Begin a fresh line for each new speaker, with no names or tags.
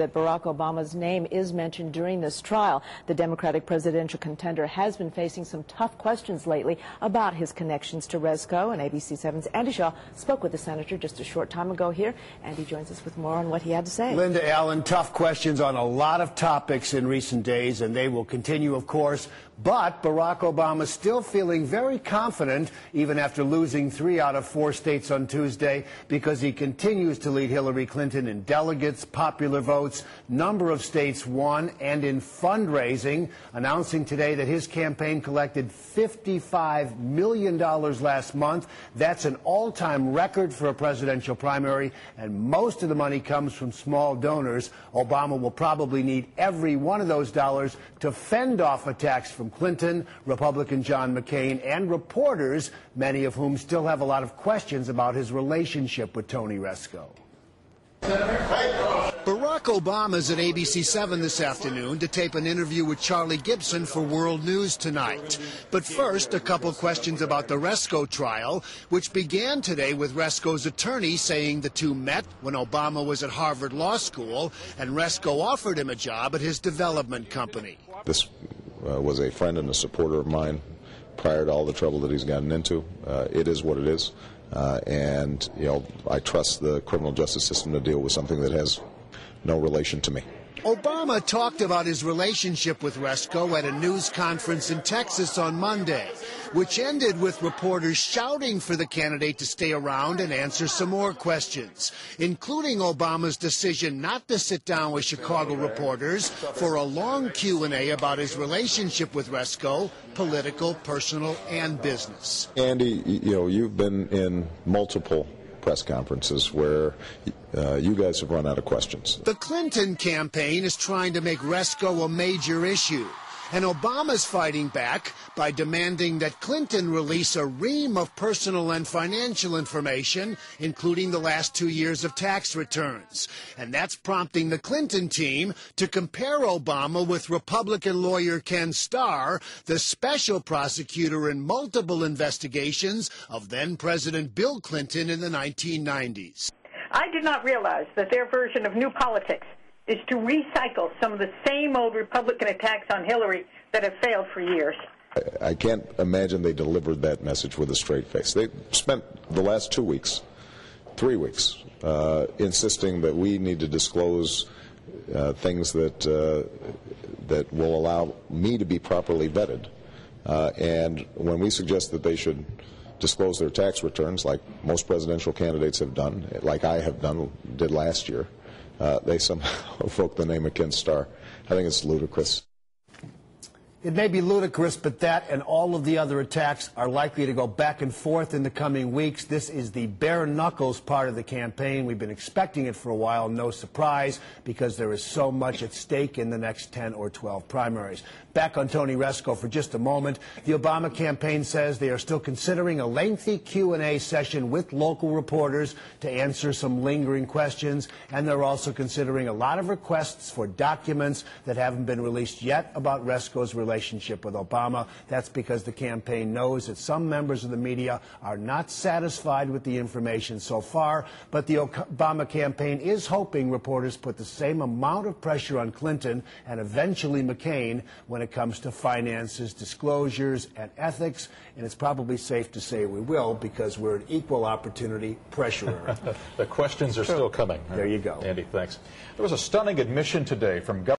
that Barack Obama's name is mentioned during this trial. The Democratic presidential contender has been facing some tough questions lately about his connections to Rezko, and ABC 7's Andy Shaw spoke with the senator just a short time ago here. Andy joins us with more on what he had to say.
Linda Allen, tough questions on a lot of topics in recent days, and they will continue, of course. But Barack Obama is still feeling very confident, even after losing 3 out of 4 states on Tuesday, because he continues to lead Hillary Clinton in delegates, popular votes, number of states won, and in fundraising, announcing today that his campaign collected $55 million last month. That's an all-time record for a presidential primary, and most of the money comes from small donors. Obama will probably need every one of those dollars to fend off attacks from Clinton, Republican John McCain, and reporters, many of whom still have a lot of questions about his relationship with Tony Rezko. Barack Obama's at ABC 7 this afternoon to tape an interview with Charlie Gibson for World News tonight. But first, a couple questions about the Rezko trial, which began today with Rezko's attorney saying the two met when Obama was at Harvard Law School, and Rezko offered him a job at his development company.
This was a friend and a supporter of mine prior to all the trouble that he's gotten into. It is what it is. And, you know, I trust the criminal justice system to deal with something that has no relation to me.
Obama talked about his relationship with Rezko at a news conference in Texas on Monday, which ended with reporters shouting for the candidate to stay around and answer some more questions, including Obama's decision not to sit down with Chicago reporters for a long Q&A about his relationship with Rezko, political, personal, and business.
Andy, you know, you've been in multiple press conferences where you guys have run out of questions.
The Clinton campaign is trying to make Rezko a major issue, and Obama's fighting back by demanding that Clinton release a ream of personal and financial information, including the last 2 years of tax returns. And that's prompting the Clinton team to compare Obama with Republican lawyer Ken Starr, the special prosecutor in multiple investigations of then-President Bill Clinton in the 1990s.
I did not realize that their version of new politics is to recycle some of the same old Republican attacks on Hillary that have failed for years.
I can't imagine they delivered that message with a straight face. They spent the last 2 weeks, 3 weeks, insisting that we need to disclose things that that will allow me to be properly vetted. And when we suggest that they should disclose their tax returns, like most presidential candidates have done, like I have done, did last year, they somehow evoke the name of Ken Starr. I think it's ludicrous.
It may be ludicrous, but that and all of the other attacks are likely to go back and forth in the coming weeks. This is the bare knuckles part of the campaign. We've been expecting it for a while, no surprise, because there is so much at stake in the next 10 or 12 primaries. Back on Tony Rezko for just a moment. The Obama campaign says they are still considering a lengthy Q&A session with local reporters to answer some lingering questions, and they're also considering a lot of requests for documents that haven't been released yet about Rezko's relationship with Obama. That's because the campaign knows that some members of the media are not satisfied with the information so far, but the Obama campaign is hoping reporters put the same amount of pressure on Clinton and eventually McCain when it comes to finances, disclosures, and ethics, and it's probably safe to say we will, because we're an equal opportunity pressurer.
The questions are still coming.
There you go.
Andy, thanks. There was a stunning admission today from